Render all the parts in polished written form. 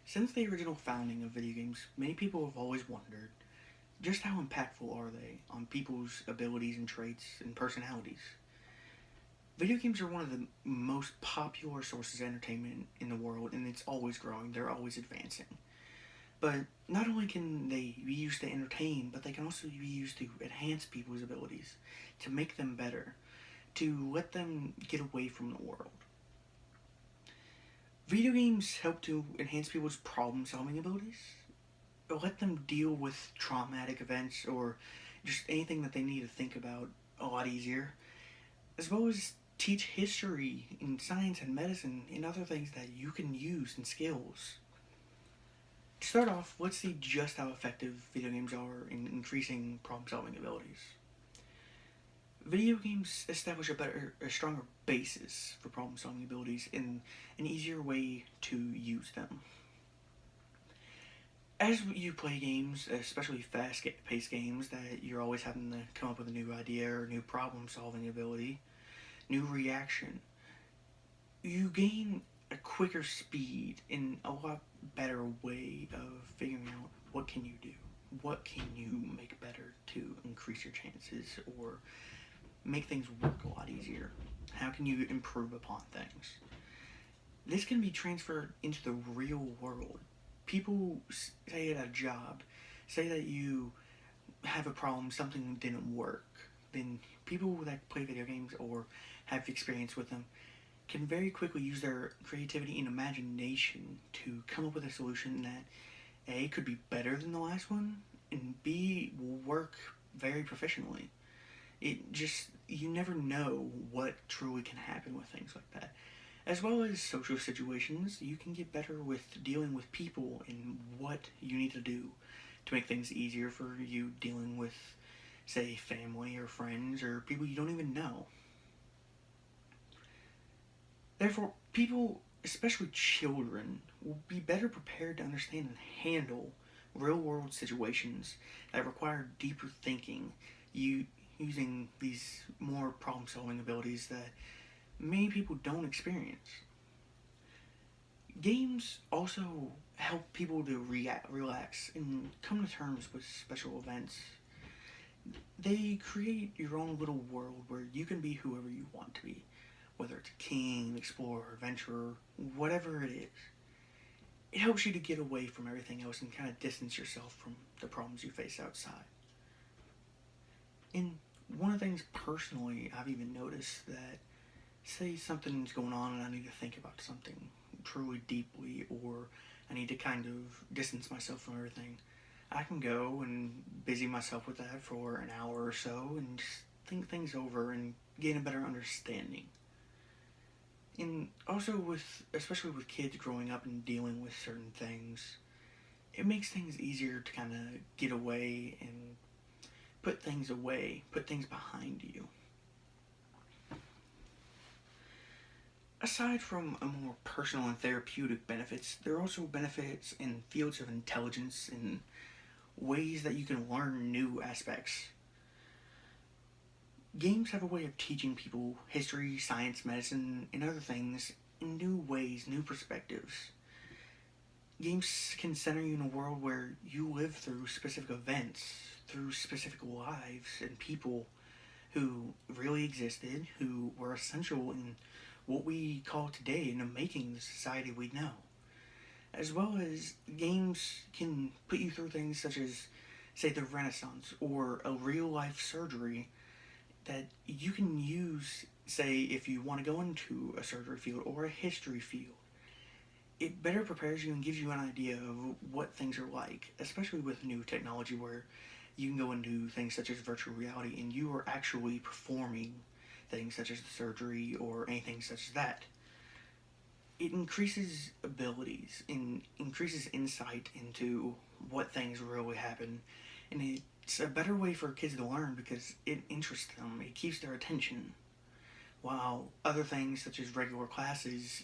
Since the original founding of video games, many people have always wondered just how impactful are they on people's abilities and traits and personalities. Video games are one of the most popular sources of entertainment in the world, and it's always growing, they're always advancing. But not only can they be used to entertain, but they can also be used to enhance people's abilities, to make them better, to let them get away from the world. Video games help to enhance people's problem solving abilities, let them deal with traumatic events or just anything that they need to think about a lot easier, as well as teach history and science and medicine and other things that you can use and skills. To start off, let's see just how effective video games are in increasing problem solving abilities. Video games establish a stronger basis for problem solving abilities and an easier way to use them. As you play games, especially fast paced games, that you're always having to come up with a new idea or new problem solving ability, new reaction, you gain a quicker speed and a lot better way of figuring out what can you do, what can you make better to increase your chances or make things work a lot easier. How can you improve upon things? This can be transferred into the real world. People say at a job, say that you have a problem, something didn't work, then people that play video games or have experience with them can very quickly use their creativity and imagination to come up with a solution that A, could be better than the last one, and B, will work very proficiently. It just, you never know what truly can happen with things like that. As well as social situations, you can get better with dealing with people and what you need to do to make things easier for you dealing with, say, family or friends or people you don't even know. Therefore, people, especially children, will be better prepared to understand and handle real world situations that require deeper thinking, using these more problem solving abilities that many people don't experience. Games also help people to relax and come to terms with special events. They create your own little world where you can be whoever you want to be, whether it's a king, explorer, adventurer, whatever it is. It helps you to get away from everything else and kind of distance yourself from the problems you face outside. And one of the things personally I've even noticed that, say something's going on and I need to think about something truly deeply, or I need to kind of distance myself from everything, I can go and busy myself with that for an hour or so and just think things over and gain a better understanding. And also especially with kids growing up and dealing with certain things, it makes things easier to kind of get away and put things away, put things behind you. Aside from a more personal and therapeutic benefits, there are also benefits in fields of intelligence and ways that you can learn new aspects. Games have a way of teaching people history, science, medicine, and other things in new ways, new perspectives. Games can center you in a world where you live through specific events, through specific lives and people who really existed, who were essential in what we call today in making the society we know. As well as games can put you through things such as, say, the Renaissance or a real life surgery that you can use, say, if you want to go into a surgery field or a history field. It better prepares you and gives you an idea of what things are like, especially with new technology where you can go into things such as virtual reality and you are actually performing things such as the surgery or anything such as that. It increases abilities and increases insight into what things really happen, and it's a better way for kids to learn because it interests them, it keeps their attention. While other things such as regular classes,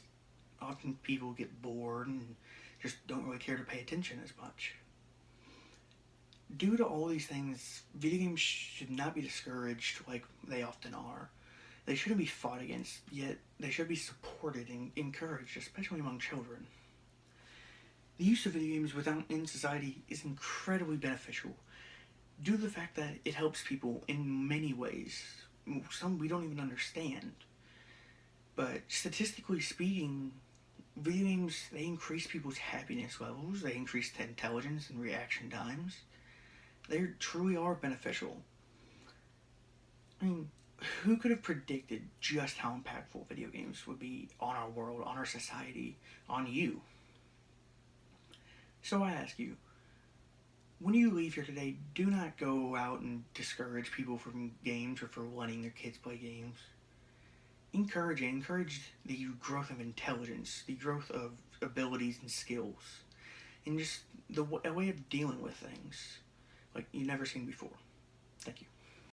often people get bored and just don't really care to pay attention as much. Due to all these things, video games should not be discouraged like they often are. They shouldn't be fought against, yet they should be supported and encouraged, especially among children. The use of video games without in society is incredibly beneficial due to the fact that it helps people in many ways. Some we don't even understand. But statistically speaking, video games, they increase people's happiness levels, they increase intelligence and reaction times. They truly are beneficial. I mean, who could have predicted just how impactful video games would be on our world, on our society, on you? So I ask you, when you leave here today, do not go out and discourage people from games or for letting their kids play games. Encourage the growth of intelligence, the growth of abilities and skills, and just a way of dealing with things like you've never seen before. Thank you.